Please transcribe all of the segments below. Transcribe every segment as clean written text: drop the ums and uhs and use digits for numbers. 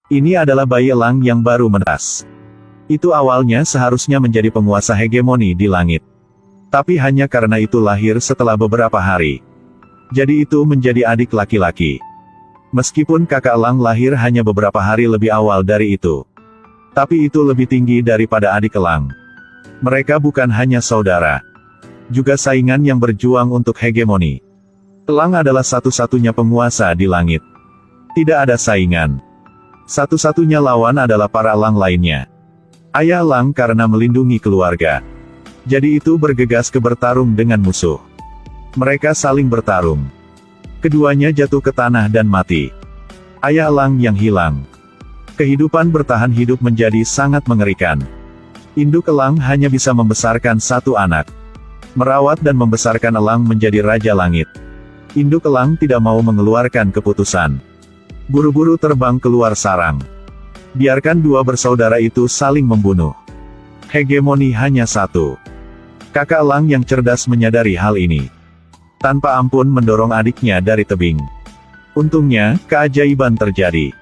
Ini adalah bayi elang yang baru menetas. Itu awalnya seharusnya menjadi penguasa hegemoni di langit. Tapi hanya karena itu lahir setelah beberapa hari. Jadi itu menjadi adik laki-laki. Meskipun kakak elang lahir hanya beberapa hari lebih awal dari itu. Tapi itu lebih tinggi daripada adik elang. Mereka bukan hanya saudara. Juga saingan yang berjuang untuk hegemoni. Elang adalah satu-satunya penguasa di langit. Tidak ada saingan. Satu-satunya lawan adalah para elang lainnya. Ayah elang karena melindungi keluarga. Jadi itu bergegas ke bertarung dengan musuh. Mereka saling bertarung. Keduanya jatuh ke tanah dan mati. Ayah elang yang hilang. Kehidupan bertahan hidup menjadi sangat mengerikan. Induk elang hanya bisa membesarkan satu anak. Merawat dan membesarkan elang menjadi raja langit. Induk elang tidak mau mengeluarkan keputusan. Buru-buru terbang keluar sarang. Biarkan dua bersaudara itu saling membunuh. Hegemoni hanya satu. Kakak elang yang cerdas menyadari hal ini. Tanpa ampun mendorong adiknya dari tebing. Untungnya, keajaiban terjadi.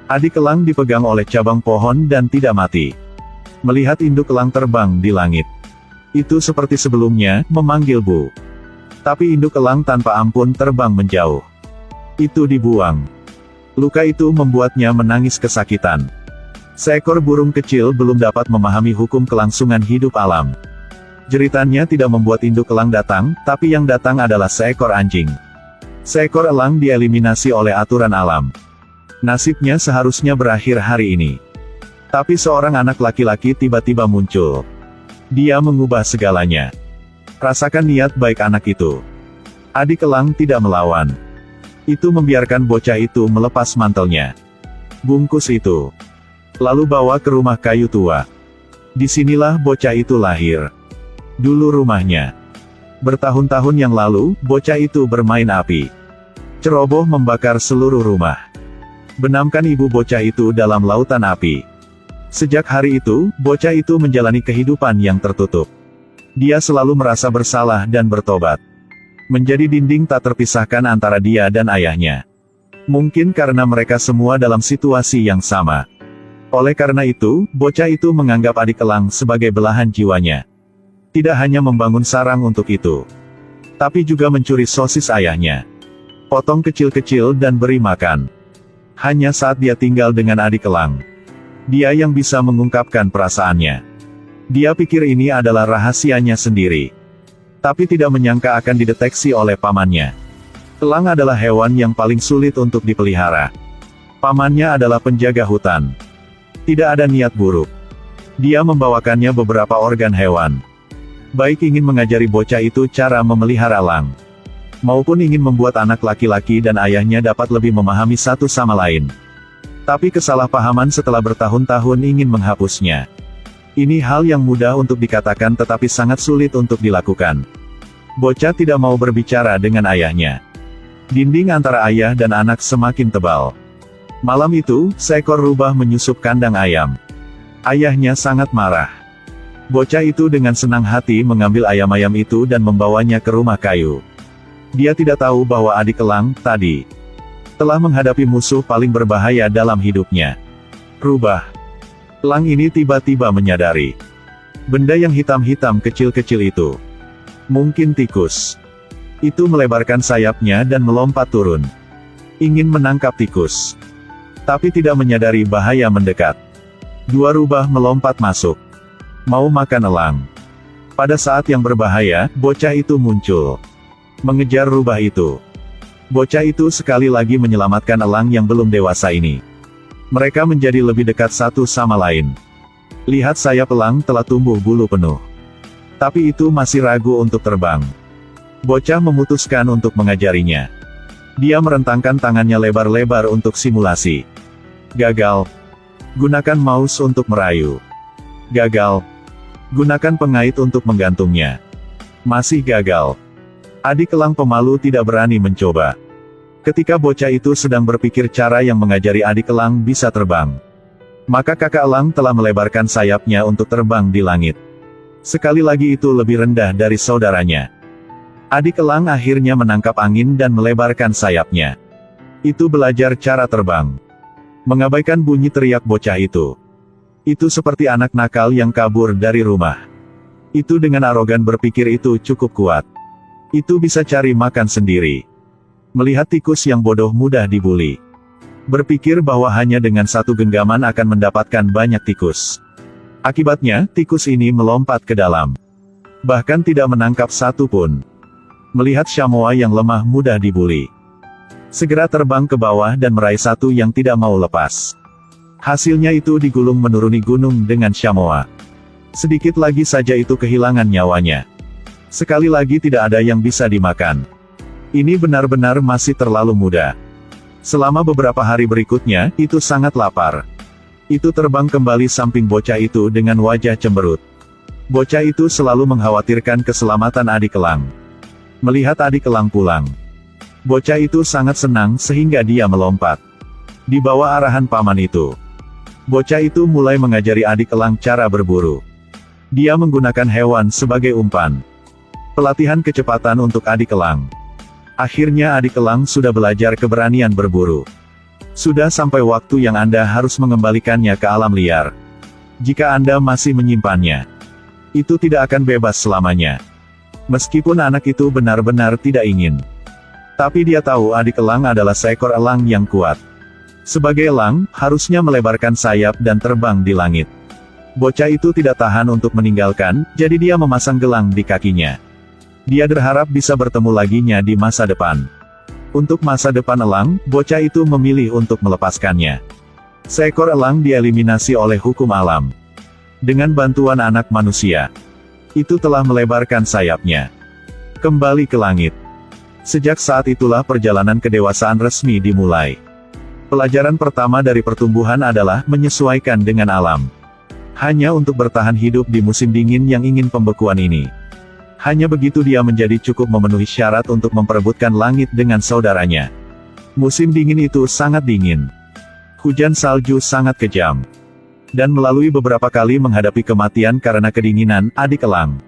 Adik elang dipegang oleh cabang pohon dan tidak mati. Melihat induk elang terbang di langit. Itu seperti sebelumnya, memanggil Bu. Tapi induk elang tanpa ampun terbang menjauh. Itu dibuang. Luka itu membuatnya menangis kesakitan. Seekor burung kecil belum dapat memahami hukum kelangsungan hidup alam. Jeritannya tidak membuat induk elang datang, tapi yang datang adalah seekor anjing. Seekor elang dieliminasi oleh aturan alam. Nasibnya seharusnya berakhir hari ini. Tapi seorang anak laki-laki tiba-tiba muncul. Dia mengubah segalanya. Rasakan niat baik anak itu. Adik elang tidak melawan. Itu membiarkan bocah itu melepas mantelnya. Bungkus itu. Lalu bawa ke rumah kayu tua. Disinilah bocah itu lahir. Dulu rumahnya. Bertahun-tahun yang lalu, bocah itu bermain api. Ceroboh membakar seluruh rumah. Benamkan ibu bocah itu dalam lautan api. Sejak hari itu, bocah itu menjalani kehidupan yang tertutup. Dia selalu merasa bersalah dan bertobat. Menjadi dinding tak terpisahkan antara dia dan ayahnya. Mungkin karena mereka semua dalam situasi yang sama. Oleh karena itu, bocah itu menganggap adik elang sebagai belahan jiwanya. Tidak hanya membangun sarang untuk itu. Tapi juga mencuri sosis ayahnya. Potong kecil-kecil dan beri makan. Hanya saat dia tinggal dengan adik elang. Dia yang bisa mengungkapkan perasaannya. Dia pikir ini adalah rahasianya sendiri. Tapi tidak menyangka akan dideteksi oleh pamannya. Elang adalah hewan yang paling sulit untuk dipelihara. Pamannya adalah penjaga hutan. Tidak ada niat buruk. Dia membawakannya beberapa organ hewan. Baik ingin mengajari bocah itu cara memelihara elang. Maupun ingin membuat anak laki-laki dan ayahnya dapat lebih memahami satu sama lain. Tapi kesalahpahaman setelah bertahun-tahun ingin menghapusnya. Ini hal yang mudah untuk dikatakan tetapi sangat sulit untuk dilakukan. Bocah tidak mau berbicara dengan ayahnya. Dinding antara ayah dan anak semakin tebal. Malam itu, seekor rubah menyusup kandang ayam. Ayahnya sangat marah. Bocah itu dengan senang hati mengambil ayam-ayam itu dan membawanya ke rumah kayu. Dia tidak tahu bahwa adik elang, tadi, telah menghadapi musuh paling berbahaya dalam hidupnya. Rubah. Elang ini tiba-tiba menyadari. Benda yang hitam-hitam kecil-kecil itu. Mungkin tikus. Itu melebarkan sayapnya dan melompat turun. Ingin menangkap tikus. Tapi tidak menyadari bahaya mendekat. Dua rubah melompat masuk. Mau makan elang. Pada saat yang berbahaya, bocah itu muncul. Mengejar rubah itu. Bocah itu sekali lagi menyelamatkan elang yang belum dewasa ini. Mereka menjadi lebih dekat satu sama lain. Lihat sayap elang telah tumbuh bulu penuh. Tapi itu masih ragu untuk terbang. Bocah memutuskan untuk mengajarinya. Dia merentangkan tangannya lebar-lebar untuk simulasi. Gagal. Gunakan mouse untuk merayu. Gagal. Gunakan pengait untuk menggantungnya. Masih gagal. Adik elang pemalu tidak berani mencoba. Ketika bocah itu sedang berpikir cara yang mengajari adik elang bisa terbang. Maka kakak elang telah melebarkan sayapnya untuk terbang di langit. Sekali lagi itu lebih rendah dari saudaranya. Adik elang akhirnya menangkap angin dan melebarkan sayapnya. Itu belajar cara terbang. Mengabaikan bunyi teriak bocah itu. Itu seperti anak nakal yang kabur dari rumah. Itu dengan arogan berpikir itu cukup kuat. Itu bisa cari makan sendiri. Melihat tikus yang bodoh mudah dibuli. Berpikir bahwa hanya dengan satu genggaman akan mendapatkan banyak tikus. Akibatnya, tikus ini melompat ke dalam. Bahkan tidak menangkap satu pun. Melihat chamois yang lemah mudah dibuli. Segera terbang ke bawah dan meraih satu yang tidak mau lepas. Hasilnya itu digulung menuruni gunung dengan chamois. Sedikit lagi saja itu kehilangan nyawanya. Sekali lagi tidak ada yang bisa dimakan. Ini benar-benar masih terlalu muda. Selama beberapa hari berikutnya, itu sangat lapar. Itu terbang kembali samping bocah itu dengan wajah cemberut. Bocah itu selalu mengkhawatirkan keselamatan adik elang. Melihat adik elang pulang, bocah itu sangat senang sehingga dia melompat. Di bawah arahan paman itu, bocah itu mulai mengajari adik elang cara berburu. Dia menggunakan hewan sebagai umpan. Pelatihan kecepatan untuk adik elang. Akhirnya adik elang sudah belajar keberanian berburu. Sudah sampai waktu yang Anda harus mengembalikannya ke alam liar. Jika Anda masih menyimpannya, itu tidak akan bebas selamanya. Meskipun anak itu benar-benar tidak ingin. Tapi dia tahu adik elang adalah seekor elang yang kuat. Sebagai elang, harusnya melebarkan sayap dan terbang di langit. Bocah itu tidak tahan untuk meninggalkan, jadi dia memasang gelang di kakinya. Dia berharap bisa bertemu laginya di masa depan. Untuk masa depan elang, bocah itu memilih untuk melepaskannya. Seekor elang dieliminasi oleh hukum alam. Dengan bantuan anak manusia, itu telah melebarkan sayapnya. Kembali ke langit. Sejak saat itulah perjalanan kedewasaan resmi dimulai. Pelajaran pertama dari pertumbuhan adalah menyesuaikan dengan alam. Hanya untuk bertahan hidup di musim dingin yang ingin pembekuan ini. Hanya begitu dia menjadi cukup memenuhi syarat untuk memperebutkan langit dengan saudaranya. Musim dingin itu sangat dingin. Hujan salju sangat kejam. Dan melalui beberapa kali menghadapi kematian karena kedinginan, adik elang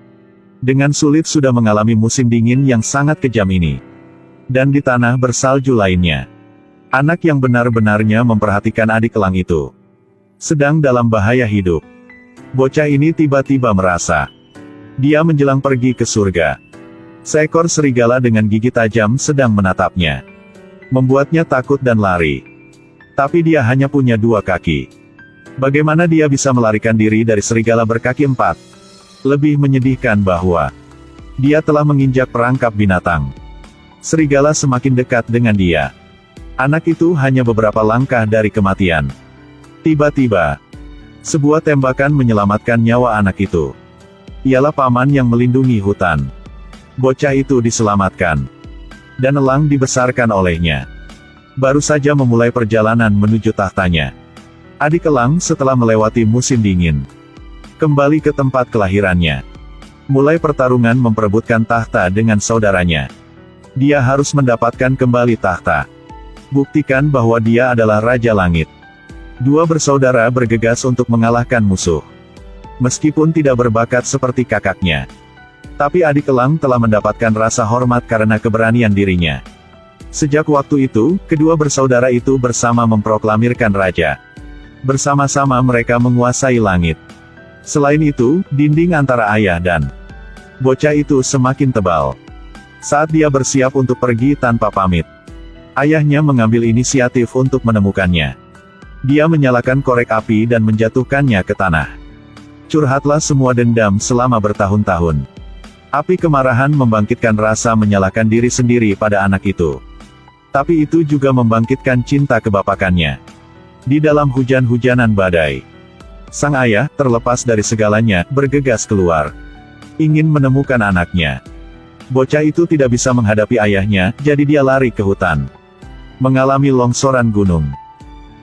dengan sulit sudah mengalami musim dingin yang sangat kejam ini. Dan di tanah bersalju lainnya, anak yang benar-benarnya memperhatikan adik elang itu sedang dalam bahaya hidup. Bocah ini tiba-tiba merasa dia menjelang pergi ke surga. Seekor serigala dengan gigi tajam sedang menatapnya. Membuatnya takut dan lari. Tapi dia hanya punya 2 kaki. Bagaimana dia bisa melarikan diri dari serigala berkaki 4? Lebih menyedihkan bahwa dia telah menginjak perangkap binatang. Serigala semakin dekat dengan dia. Anak itu hanya beberapa langkah dari kematian. Tiba-tiba, sebuah tembakan menyelamatkan nyawa anak itu. Ialah paman yang melindungi hutan. Bocah itu diselamatkan. Dan elang dibesarkan olehnya. Baru saja memulai perjalanan menuju tahtanya. Adik elang setelah melewati musim dingin, kembali ke tempat kelahirannya. Mulai pertarungan memperebutkan tahta dengan saudaranya. Dia harus mendapatkan kembali tahta. Buktikan bahwa dia adalah Raja Langit. 2 bersaudara bergegas untuk mengalahkan musuh. Meskipun tidak berbakat seperti kakaknya. Tapi adik elang telah mendapatkan rasa hormat karena keberanian dirinya. Sejak waktu itu, kedua bersaudara itu bersama memproklamirkan raja. Bersama-sama mereka menguasai langit. Selain itu, dinding antara ayah dan bocah itu semakin tebal. Saat dia bersiap untuk pergi tanpa pamit, ayahnya mengambil inisiatif untuk menemukannya. Dia menyalakan korek api dan menjatuhkannya ke tanah. Curhatlah semua dendam selama bertahun-tahun. Api kemarahan membangkitkan rasa menyalahkan diri sendiri pada anak itu. Tapi itu juga membangkitkan cinta kebapakannya. Di dalam hujan-hujanan badai, sang ayah, terlepas dari segalanya, bergegas keluar. Ingin menemukan anaknya. Bocah itu tidak bisa menghadapi ayahnya, jadi dia lari ke hutan. Mengalami longsoran gunung.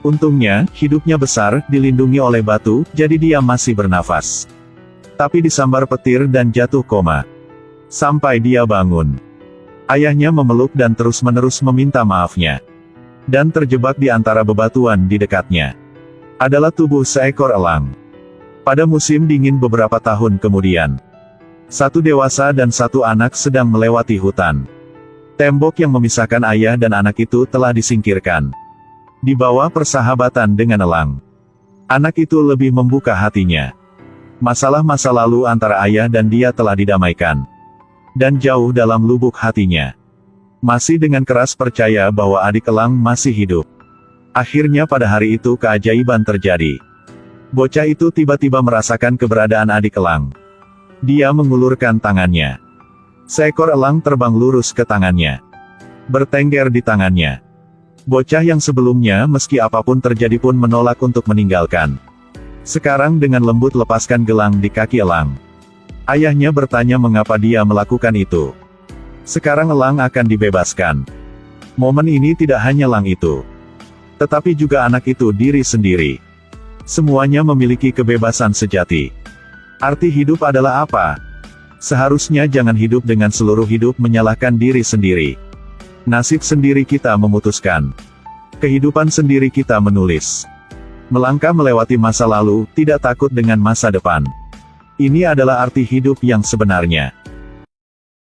Untungnya, hidupnya besar, dilindungi oleh batu, jadi dia masih bernafas. Tapi disambar petir dan jatuh koma. Sampai dia bangun. Ayahnya memeluk dan terus-menerus meminta maafnya. Dan terjebak di antara bebatuan di dekatnya adalah tubuh seekor elang. Pada musim dingin beberapa tahun kemudian, 1 dewasa dan 1 anak sedang melewati hutan. Tembok yang memisahkan ayah dan anak itu telah disingkirkan. Di bawah persahabatan dengan Elang, anak itu lebih membuka hatinya. Masalah masa lalu antara ayah dan dia telah didamaikan. Dan jauh dalam lubuk hatinya, masih dengan keras percaya bahwa adik Elang masih hidup. Akhirnya pada hari itu keajaiban terjadi. Bocah itu tiba-tiba merasakan keberadaan adik Elang. Dia mengulurkan tangannya. Seekor elang terbang lurus ke tangannya, bertengger di tangannya. Bocah yang sebelumnya meski apapun terjadi pun menolak untuk meninggalkan, sekarang dengan lembut lepaskan gelang di kaki elang. Ayahnya bertanya mengapa dia melakukan itu. Sekarang elang akan dibebaskan. Momen ini tidak hanya elang itu, tetapi juga anak itu diri sendiri. Semuanya memiliki kebebasan sejati. Arti hidup adalah apa? Seharusnya jangan hidup dengan seluruh hidup menyalahkan diri sendiri. Nasib sendiri kita memutuskan. Kehidupan sendiri kita menulis. Melangkah melewati masa lalu, tidak takut dengan masa depan. Ini adalah arti hidup yang sebenarnya.